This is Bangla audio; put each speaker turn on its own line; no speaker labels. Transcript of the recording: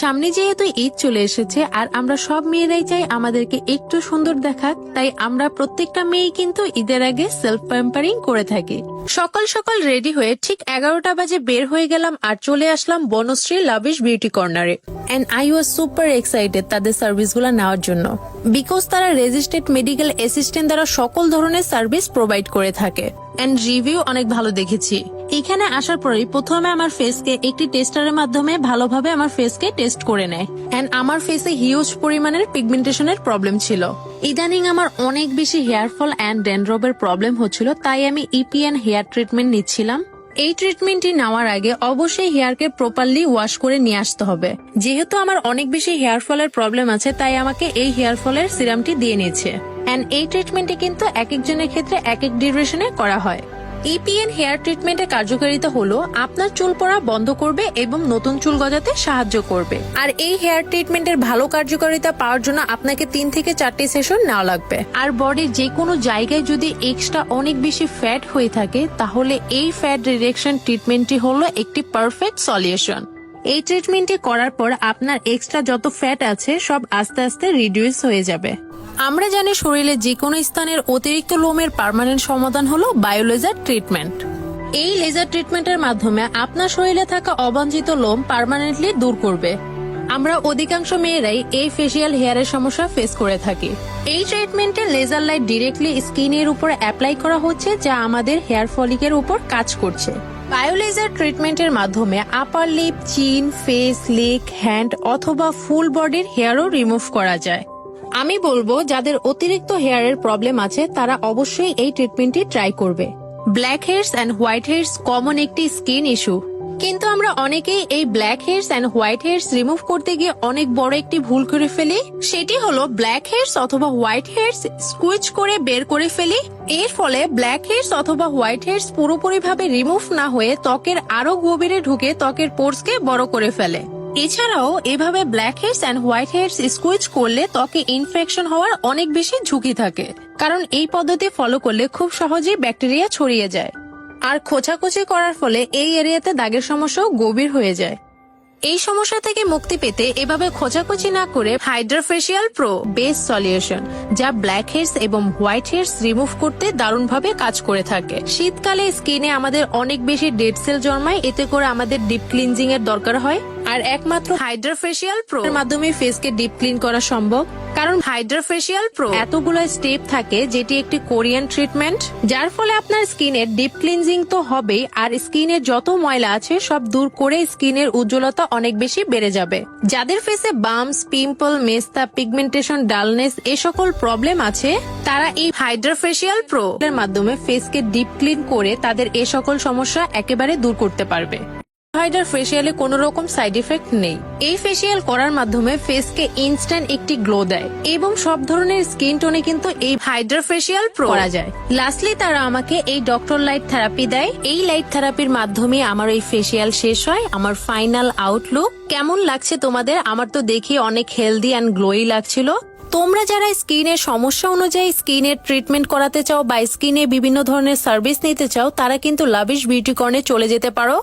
সামনে যেহেতু ঈদ চলে এসেছে আর আমরা সব মেয়েরাই চাই আমাদেরকে একটু সুন্দর দেখাক, তাই আমরা প্রত্যেকটা মেয়েই কিন্তু ঈদের আগে সেলফ প্যাম্পারিং করে থাকি। সকাল সকাল রেডি হয়ে ঠিক 11টা বাজে বের হয়ে গেলাম আর চলে আসলাম বনশ্রী লাভিশ বিউটি কর্নারে। And I was super excited তাদের সার্ভিসগুলো নেওয়ার জন্য, বিকজ তারা রেজিস্টার্ড মেডিকেল অ্যাসিস্ট্যান্ট দ্বারা সকল ধরনের সার্ভিস প্রোভাইড করে থাকে। এন্ড রিভিউ অনেক ভালো দেখেছি। এখানে আসার পরেই প্রথমে আমার ফেসকে একটি টেস্টারের মাধ্যমে ভালোভাবে আমার ফেসকে টেস্ট করে নেয়। এন্ড আমার ফেসে হিউজ পরিমাণের পিগমেন্টেশনের প্রবলেম ছিল। ইদানিং আমার অনেক বেশি হেয়ার ফল অ্যান্ড ড্যান্ড্রফের প্রবলেম হচ্ছিল, তাই আমি ইপিএন হেয়ার ট্রিটমেন্ট নিচ্ছিলাম। এই ট্রিটমেন্টটি নেওয়ার আগে অবশ্যই হেয়ারকে প্রপারলি ওয়াশ করে নিয়ে আসতে হবে। যেহেতু আমার অনেক বেশি হেয়ার ফলের প্রবলেম আছে, তাই আমাকে এই হেয়ার ফলের সিরামটি দিয়ে নিয়েছে। এন্ড এই ট্রিটমেন্টটি কিন্তু এক একজনের ক্ষেত্রে এক এক ডিউরেশনে করা হয়। ইপিএন হেয়ার ট্রিটমেন্টের কার্যকারিতা হলো আপনার চুল পড়া বন্ধ করবে এবং নতুন চুল গজাতে সাহায্য করবে। আর এই হেয়ার ট্রিটমেন্টের ভালো কার্যকারিতা পাওয়ার জন্য আপনাকে 3 থেকে 4টি সেশন নেওয়া লাগবে। আর বডির যে কোনো জায়গায় যদি এক্সট্রা অনেক বেশি ফ্যাট হয়ে থাকে, তাহলে এই ফ্যাট রিডাকশন ট্রিটমেন্টটি হলো একটি পারফেক্ট সলিউশন। এই ট্রিটমেন্টটি করার পর আপনার এক্সট্রা যত ফ্যাট আছে সব আস্তে আস্তে রিডিউস হয়ে যাবে। আমরা জানি শরীরে যে কোনো স্থানের অতিরিক্ত লোমের পার্মানেন্ট সমাধান হলো বায়োলেজার ট্রিটমেন্ট। এই লেজার ট্রিটমেন্টের মাধ্যমে আপনার শরীরে থাকা অবাঞ্ছিত লোম পার্মানেন্টলি দূর করবে। আমরা অধিকাংশ মেয়েরাই এই ফেসিয়াল হেয়ারের সমস্যা ফেস করে থাকি। এই ট্রিটমেন্টে লেজার লাইট ডিরেক্টলি স্কিনের উপর অ্যাপ্লাই করা হচ্ছে, যা আমাদের হেয়ার ফলিকের উপর কাজ করছে। বায়োলেজার ট্রিটমেন্টের মাধ্যমে আপার লিপ, চিন, ফেস, লেগ, হ্যান্ড অথবা ফুল বডির হেয়ারও রিমুভ করা যায়। আমি বলবো যাদের অতিরিক্ত হেয়ারের প্রবলেম আছে তারা অবশ্যই এই ট্রিটমেন্টটি ট্রাই করবে। Black hairs and white hairs common একটি স্কিন ইস্যু, কিন্তু আমরা অনেকেই এই black hairs and white hairs remove করতে গিয়ে অনেক বড় একটি ভুল করে ফেলি। সেটি হলো ব্ল্যাক হেয়ারস অথবা হোয়াইট হেয়ারস স্কুইচ করে বের করে ফেলি। এর ফলে ব্ল্যাক হেয়ারস অথবা হোয়াইট হেয়ারস পুরোপুরিভাবে রিমুভ না হয়ে ত্বকের আরো গভীরে ঢুকে ত্বকের পোরসকে বড় করে ফেলে। এছাড়াও এভাবে black hairs and white hairs squeeze করলে ত্বকে ইনফেকশন হওয়ার অনেক বেশি ঝুঁকি থাকে, কারণ এই পদ্ধতি ফলো করলে খুব সহজেই ব্যাকটেরিয়া ছড়িয়ে যায়। আর খোঁচাখুচি করার ফলে এই এরিয়াতে দাগের সমস্যাও গভীর হয়ে যায়। এই সমস্যা থেকে মুক্তি পেতে এভাবে খোঁচাখুচি না করে Hydra facial pro best solution, যা ব্ল্যাক হেয়ারস এবং হোয়াইট হেয়ারস রিমুভ করতে দারুণভাবে কাজ করে থাকে। শীতকালে স্কিনে আমাদের অনেক বেশি ডেড সেল জন্মায়, এতে করে আমাদের ডিপ ক্লিনজিং এর দরকার হয়। আর একমাত্র হাইড্রা ফেসিয়াল প্রো এর মাধ্যমে ফেসকে ডিপ ক্লিন করা সম্ভব, কারণ হাইড্রা ফেসিয়াল প্রো এতগুলো স্টেপ থাকে, যেটি একটি কোরিয়ান ট্রিটমেন্ট, যার ফলে আপনার স্কিনের ডিপ ক্লিনজিং তো হবেই, আর স্কিনের যত ময়লা আছে সব দূর করে স্কিনের উজ্জ্বলতা অনেক বেশি বেড়ে যাবে। যাদের ফেসে বাম্পস, পিম্পল, মেস্তা, পিগমেন্টেশন, ডালনেস এ সকল প্রবলেম আছে, তারা এই হাইড্রা ফেসিয়াল প্রো এর মাধ্যমে ফেসকে ডিপ ক্লিন করে তাদের এ সকল সমস্যা একেবারে দূর করতে পারবে। হাইড্রা ফেসিয়ালে কোনো রকম সাইড ইফেক্ট নেই। এই ফেসিয়াল করার মাধ্যমে ফেসকে ইনস্ট্যান্ট একটি গ্লো দেয় এবং সব ধরনের স্কিন টোনে কিন্তু এই হাইড্রা ফেসিয়াল প্রো করা যায়। লাস্টলি তারা আমাকে এই ডক্টর লাইট থেরাপি দেয়। এই লাইট থেরাপির মাধ্যমে আমার এই ফেসিয়াল শেষ হয়। আমার ফাইনাল আউটলুক কেমন লাগছে তোমাদের? আমার তো দেখে অনেক হেলদি অ্যান্ড গ্লোই লাগছিল। তোমরা যারা স্কিনের সমস্যা অনুযায়ী স্কিনের ট্রিটমেন্ট করাতে চাও বা স্কিনে বিভিন্ন ধরনের সার্ভিস নিতে চাও, তারা কিন্তু লাভিশ বিউটি কর্নে চলে যেতে পারো।